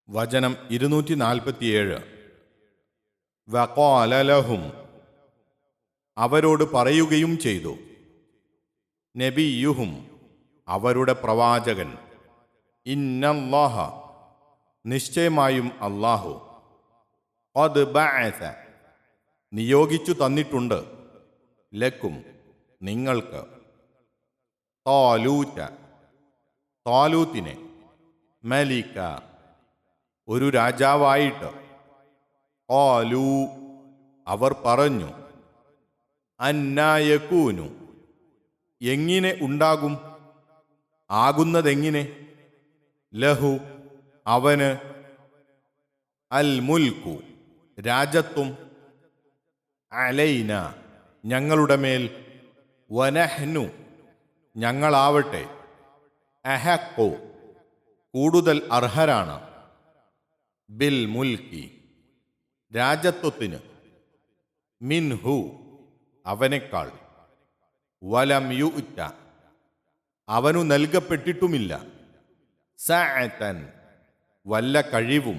വചനം 247. വഖാല ലഹും, അവരോട് പറയുകയും ചെയ്തു, നബിയുഹും, അവരുടെ പ്രവാചകൻ, ഇന്നല്ലാഹ, നിശ്ചയമായും അല്ലാഹു, ഖദ് ബഅസ, നിയോഗിച്ചു തന്നിട്ടുണ്ട്, ലക്കും, നിങ്ങൾക്ക്, താലൂത, താലൂത്തിനെ, മലിക, ഒരു രാജാവായിട്ട്. ഖാലൂ, അവർ പറഞ്ഞു, അന്നാ യകൂനു, എങ്ങനെ ഉണ്ടാകും, ആകുന്നതെങ്ങനെ, ലഹു, അവന്, അൽ മുൽക്കു, രാജത്വം, അലൈന, ഞങ്ങളുടെ മേൽ, വനഹ്നു, ഞങ്ങളാവട്ടെ, അഹഖു, കൂടുതൽ അർഹരാണ്, ബിൽ മുൽക്കി, രാജത്വത്തിന്, മിൻഹു, അവനേക്കാൾ, വലം യുഅ്ത, അവനു നൽകപ്പെട്ടിട്ടുമില്ല, സഅതൻ, വല്ല കഴിവും,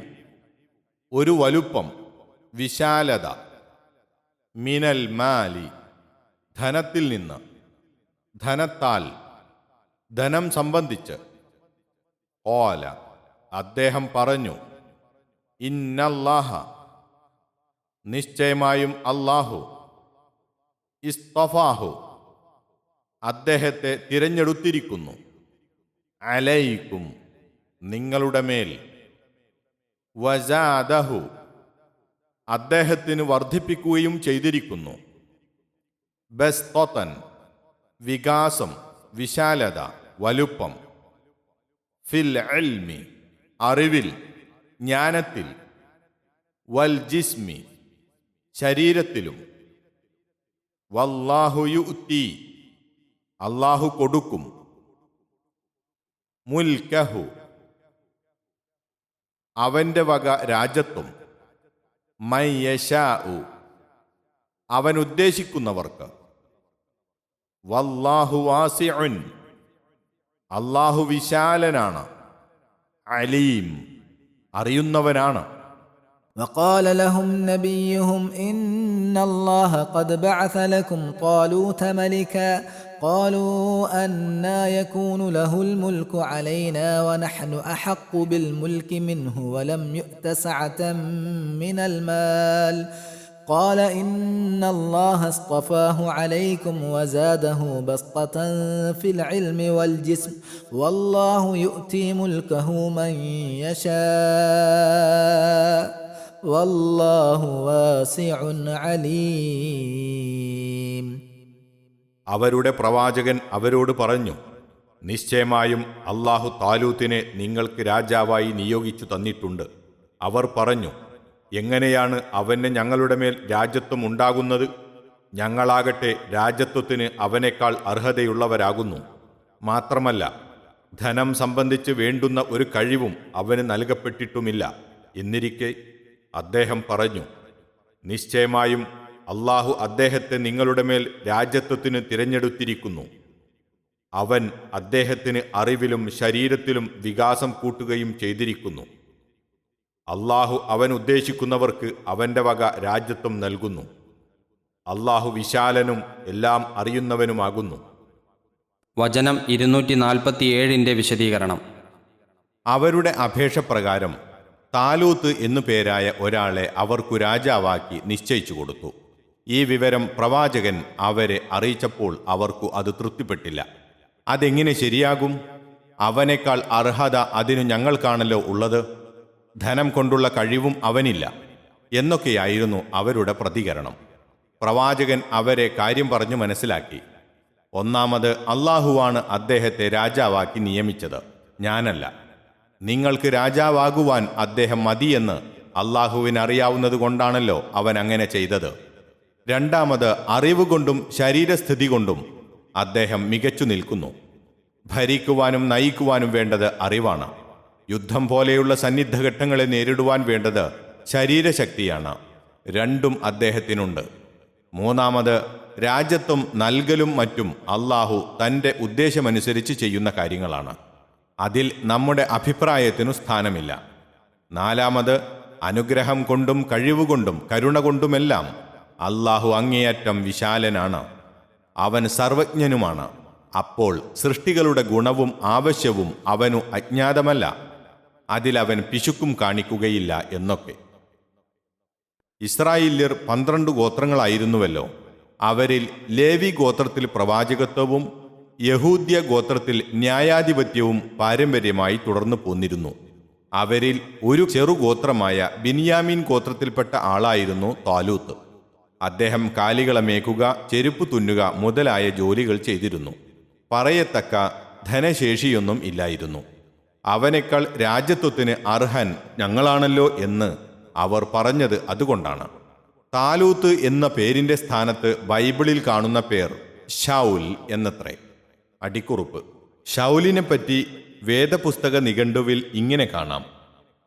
ഒരു വലുപ്പം, വിശാലത, മിനൽ മാലി, ധനത്തിൽ നിന്ന്, ധനത്താൽ, ധനം സംബന്ധിച്ച്. ഖാല, അദ്ദേഹം പറഞ്ഞു, ഇന്നല്ലാഹ, നിശ്ചയമായും അല്ലാഹു, ഇസ്തഫാഹു, അദ്ദേഹത്തെ തിരഞ്ഞെടുത്തിരിക്കുന്നു, അലൈക്കും, നിങ്ങളുടെ മേൽ, വസാദഹു, അദ്ദേഹത്തിന് വർദ്ധിപ്പിക്കുകയും ചെയ്തിരിക്കുന്നു, ബസ്തൻ, വികാസം, വിശാലത, വലുപ്പം, ഫിൽ ഇൽമി, അറിവിൽ, ജ്ഞാനത്തിൽ, വൽ ജിസ്മി, ശരീരത്തിലും, വല്ലാഹു യുഅ്തി, അല്ലാഹു കൊടുക്കും, മുൽക്കഹു, അവന്റെ വക രാജത്വം, മൻ യശാഉ, അവൻ ഉദ്ദേശിക്കുന്നവർക്ക്, വല്ലാഹു വാസിഉൻ, അല്ലാഹു വിശാലനാണ്, അലീം, അറിയുന്നവനാണ്. وقال لهم نبيهم إن الله قد بعث لكم طالوت ملكا قالوا أنى يكون له الملك علينا ونحن أحق بالملك منه ولم يؤت سعة من المال قال إن الله اصطفاه عليكم وزاده بسطة في العلم والجسم والله يؤتي ملكه من يشاء والله واسع عليم. അവരുടെ പ്രവാചകൻ അവരോട് പറഞ്ഞു, നിശ്ചയമായും അല്ലാഹു താലൂത്തിനെ നിങ്ങൾക്ക് രാജാവായി നിയോഗിച്ചു തന്നിട്ടുണ്ട്. അവർ പറഞ്ഞു, എങ്ങനെയാണ് അവന് ഞങ്ങളുടെ മേൽ രാജത്വം ഉണ്ടാകുന്നത്? ഞങ്ങളാകട്ടെ രാജത്വത്തിന് അവനേക്കാൾ അർഹതയുള്ളവരാകുന്നു. മാത്രമല്ല, ധനം സംബന്ധിച്ച് വേണ്ടുന്ന ഒരു കഴിവും അവന് നൽകപ്പെട്ടിട്ടുമില്ല. എന്നിരിക്കെ അദ്ദേഹം പറഞ്ഞു, നിശ്ചയമായും അല്ലാഹു അദ്ദേഹത്തെ നിങ്ങളുടെ മേൽ രാജത്വത്തിന് തിരഞ്ഞെടുത്തിരിക്കുന്നു. അവൻ അദ്ദേഹത്തിന് അറിവിലും ശരീരത്തിലും വികാസം കൂട്ടുകയും ചെയ്തിരിക്കുന്നു. അല്ലാഹു അവൻ ഉദ്ദേശിക്കുന്നവർക്ക് അവന്റെ വക രാജ്യത്വം നൽകുന്നു. അല്ലാഹു വിശാലനും എല്ലാം അറിയുന്നവനുമാകുന്നു. വചനം 247 വിശദീകരണം. അവരുടെ അപേക്ഷപ്രകാരം താലൂത്ത് എന്നു പേരായ ഒരാളെ അവർക്കു രാജാവാക്കി നിശ്ചയിച്ചു കൊടുത്തു. ഈ വിവരം പ്രവാചകൻ അവരെ അറിയിച്ചപ്പോൾ അവർക്കു അത് തൃപ്തിപ്പെട്ടില്ല. അതെങ്ങനെ ശരിയാകും? അവനേക്കാൾ അർഹത അതിനു ഞങ്ങൾക്കാണല്ലോ ഉള്ളത്. ധനം കൊണ്ടുള്ള കഴിവും അവനില്ല എന്നൊക്കെയായിരുന്നു അവരുടെ പ്രതികരണം. പ്രവാചകൻ അവരെ കാര്യം പറഞ്ഞു മനസ്സിലാക്കി. ഒന്നാമത്, അല്ലാഹുവാണ് അദ്ദേഹത്തെ രാജാവാക്കി നിയമിച്ചത്, ഞാനല്ല. നിങ്ങൾക്ക് രാജാവാകുവാൻ അദ്ദേഹം മതിയെന്ന് അല്ലാഹുവിനറിയാവുന്നത് കൊണ്ടാണല്ലോ അവൻ അങ്ങനെ ചെയ്തത്. രണ്ടാമത്, അറിവ് കൊണ്ടും ശരീരസ്ഥിതി കൊണ്ടും അദ്ദേഹം മികച്ചു നിൽക്കുന്നു. ഭരിക്കുവാനും നയിക്കുവാനും വേണ്ടത് അറിവാണ്. യുദ്ധം പോലെയുള്ള സന്നിഗ്ധഘട്ടങ്ങളെ നേരിടുവാൻ വേണ്ടത് ശരീരശക്തിയാണ്. രണ്ടും അദ്ദേഹത്തിനുണ്ട്. മൂന്നാമത്, രാജ്യത്വം നൽകലും മറ്റും അല്ലാഹു തൻ്റെ ഉദ്ദേശമനുസരിച്ച് ചെയ്യുന്ന കാര്യങ്ങളാണ്. അതിൽ നമ്മുടെ അഭിപ്രായത്തിനു സ്ഥാനമില്ല. നാലാമത്, അനുഗ്രഹം കൊണ്ടും കഴിവുകൊണ്ടും കരുണ കൊണ്ടുമെല്ലാം അല്ലാഹു അങ്ങേയറ്റം വിശാലനാണ്. അവൻ സർവജ്ഞനുമാണ്. അപ്പോൾ സൃഷ്ടികളുടെ ഗുണവും ആവശ്യവും അവനു അജ്ഞാതമല്ല. അതിലവൻ പിശുക്കും കാണിക്കുകയില്ല എന്നൊക്കെ. ഇസ്രായേല്യർ 12 ഗോത്രങ്ങളായിരുന്നുവല്ലോ. അവരിൽ ലേവി ഗോത്രത്തിൽ പ്രവാചകത്വവും യഹൂദ്യ ഗോത്രത്തിൽ ന്യായാധിപത്യവും പാരമ്പര്യമായി തുടർന്നു പോന്നിരുന്നു. അവരിൽ ഒരു ചെറുഗോത്രമായ ബിന്യാമീൻ ഗോത്രത്തിൽപ്പെട്ട ആളായിരുന്നു താലൂത്ത്. അദ്ദേഹം കാലികളെ മേക്കുക, ചെരുപ്പ് തുന്നുക മുതലായ ജോലികൾ ചെയ്തിരുന്നു. പറയത്തക്ക ധനശേഷിയൊന്നും ഇല്ലായിരുന്നു. അവനേക്കാൾ രാജ്യത്വത്തിന് അർഹൻ ഞങ്ങളാണല്ലോ എന്ന് അവർ പറഞ്ഞത് അതുകൊണ്ടാണ്. താലൂത്ത് എന്ന പേരിന്റെ സ്ഥാനത്ത് ബൈബിളിൽ കാണുന്ന പേർ ശൗൽ എന്നത്രേ. അടിക്കുറിപ്പ്: ശൗലിനെപ്പറ്റി വേദപുസ്തക നിഘണ്ടുവിൽ ഇങ്ങനെ കാണാം: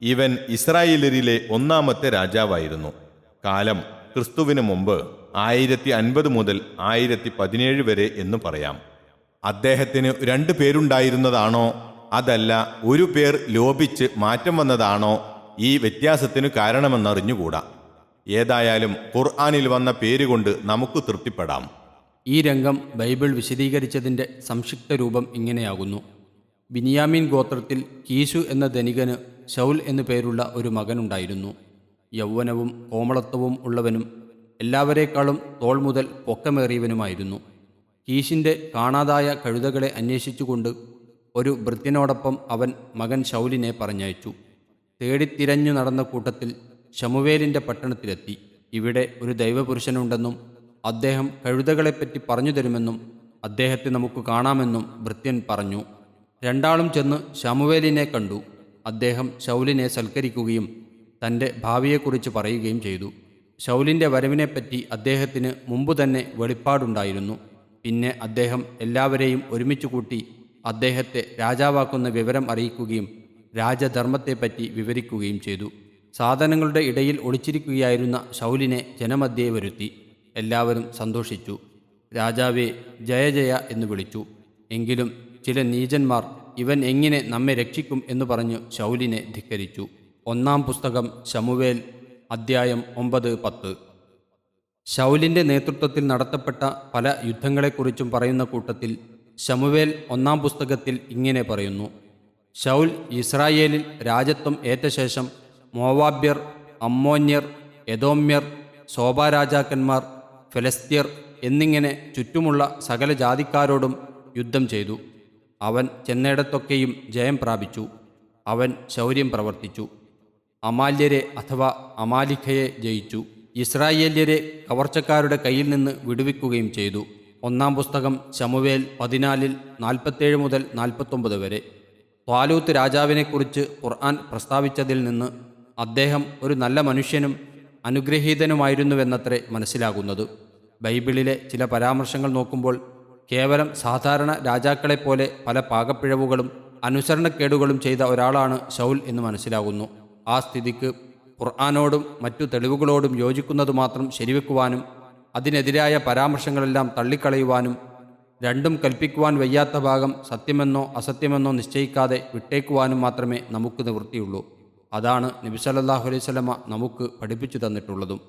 ഇവൻ ഇസ്രായേലരിലെ 1-ാമത്തെ രാജാവായിരുന്നു. കാലം ക്രിസ്തുവിന് മുമ്പ് 1050 മുതൽ 1017 വരെ എന്ന് പറയാം. അദ്ദേഹത്തിന് 2 പേരുണ്ടായിരുന്നതാണോ അതല്ല ഒരു പേർ ലോപിച്ച് മാറ്റം വന്നതാണോ ഈ വ്യത്യാസത്തിനു കാരണമെന്നറിഞ്ഞുകൂടാ. ഏതായാലും ഖുർആനിൽ വന്ന പേരുകൊണ്ട് നമുക്ക് തൃപ്തിപ്പെടാം. ഈ രംഗം ബൈബിൾ വിശദീകരിച്ചതിൻ്റെ സംക്ഷിപ്ത രൂപം ഇങ്ങനെയാകുന്നു: ബിന്യാമീൻ ഗോത്രത്തിൽ കീശു എന്ന ധനികന് ശൗൽ എന്നു പേരുള്ള ഒരു മകനുണ്ടായിരുന്നു. യൗവനവും കോമളത്വവും ഉള്ളവനും എല്ലാവരേക്കാളും തോൾ മുതൽ പൊക്കമേറിയവനുമായിരുന്നു. കീശിൻ്റെ കാണാതായ കഴുതകളെ അന്വേഷിച്ചുകൊണ്ട് ഒരു ഭൃത്യനോടൊപ്പം അവൻ മകൻ ശൗലിനെ പറഞ്ഞയച്ചു. തേടിത്തിരഞ്ഞു നടന്ന കൂട്ടത്തിൽ ശമൂവേലിൻ്റെ പട്ടണത്തിലെത്തി. ഇവിടെ ഒരു ദൈവപുരുഷനുണ്ടെന്നും അദ്ദേഹം കഴുതകളെപ്പറ്റി പറഞ്ഞു തരുമെന്നും അദ്ദേഹത്തെ നമുക്ക് കാണാമെന്നും ഭൃത്യൻ പറഞ്ഞു. രണ്ടാളും ചെന്ന് ശമൂവേലിനെ കണ്ടു. അദ്ദേഹം ശൗലിനെ സൽക്കരിക്കുകയും തൻ്റെ ഭാവിയെക്കുറിച്ച് പറയുകയും ചെയ്തു. ശൗലിൻ്റെ വരവിനെപ്പറ്റി അദ്ദേഹത്തിന് മുമ്പ് തന്നെ വെളിപ്പാടുണ്ടായിരുന്നു. പിന്നെ അദ്ദേഹം എല്ലാവരെയും ഒരുമിച്ച് കൂട്ടി അദ്ദേഹത്തെ രാജാവാക്കുന്ന വിവരം അറിയിക്കുകയും രാജധർമ്മത്തെപ്പറ്റി വിവരിക്കുകയും ചെയ്തു. സാധനങ്ങളുടെ ഇടയിൽ ഒളിച്ചിരിക്കുകയായിരുന്ന ശൗലിനെ ജനമധ്യേ വരുത്തി. എല്ലാവരും സന്തോഷിച്ചു. രാജാവേ, ജയ ജയ എന്ന് വിളിച്ചു. എങ്കിലും ചില നീചന്മാർ ഇവൻ എങ്ങനെ നമ്മെ രക്ഷിക്കും എന്ന് പറഞ്ഞ് ശൗലിനെ ധിക്കരിച്ചു. 1-ാം പുസ്തകം ശമൂവേൽ അദ്ധ്യായം 9-10. ശൗലിൻ്റെ നേതൃത്വത്തിൽ നടത്തപ്പെട്ട പല യുദ്ധങ്ങളെക്കുറിച്ചും പറയുന്ന കൂട്ടത്തിൽ ശമൂവേൽ 1-ാം പുസ്തകത്തിൽ ഇങ്ങനെ പറയുന്നു: ശൗൽ ഇസ്രായേലിൽ രാജത്വം ഏറ്റ ശേഷം മോവാബ്യർ, അമ്മോന്യർ, എദോമ്യർ, സോബാരാജാക്കന്മാർ, ഫെലസ്ത്യർ എന്നിങ്ങനെ ചുറ്റുമുള്ള സകല ജാതിക്കാരോടും യുദ്ധം ചെയ്തു. അവൻ ചെന്നിടത്തൊക്കെയും ജയം പ്രാപിച്ചു. അവൻ ശൗര്യം പ്രവർത്തിച്ചു. അമാല്യരെ അഥവാ അമാലിഖയെ ജയിച്ചു. ഇസ്രായേല്യരെ കവർച്ചക്കാരുടെ കയ്യിൽ നിന്ന് വിടുവിക്കുകയും ചെയ്തു. 1-ാം പുസ്തകം ശമൂവേൽ 14-47 മുതൽ 49 വരെ. ത്വാലൂത്ത് രാജാവിനെക്കുറിച്ച് ഖുർആൻ പ്രസ്താവിച്ചതിൽ നിന്ന് അദ്ദേഹം ഒരു നല്ല മനുഷ്യനും അനുഗ്രഹീതനുമായിരുന്നുവെന്നത്രേ മനസ്സിലാകുന്നത്. ബൈബിളിലെ ചില പരാമർശങ്ങൾ നോക്കുമ്പോൾ കേവലം സാധാരണ രാജാക്കളെപ്പോലെ പല പാകപ്പിഴവുകളും അനുസരണക്കേടുകളും ചെയ്ത ഒരാളാണ് ശൗൽ എന്ന് മനസ്സിലാകുന്നു. ആ സ്ഥിതിക്ക് ഖുർആനോടും മറ്റു തെളിവുകളോടും യോജിക്കുന്നത് മാത്രം ശരിവെക്കുവാനും അതിനെതിരായ പരാമർശങ്ങളെല്ലാം തള്ളിക്കളയുവാനും രണ്ടും കൽപ്പിക്കുവാൻ വയ്യാത്ത ഭാഗം സത്യമെന്നോ അസത്യമെന്നോ നിശ്ചയിക്കാതെ വിട്ടേക്കുവാനും മാത്രമേ നമുക്ക് നിവൃത്തിയുള്ളൂ. അതാണ് നബി സല്ലല്ലാഹു അലൈഹി വസല്ലമ നമുക്ക് പഠിപ്പിച്ചു തന്നിട്ടുള്ളതും.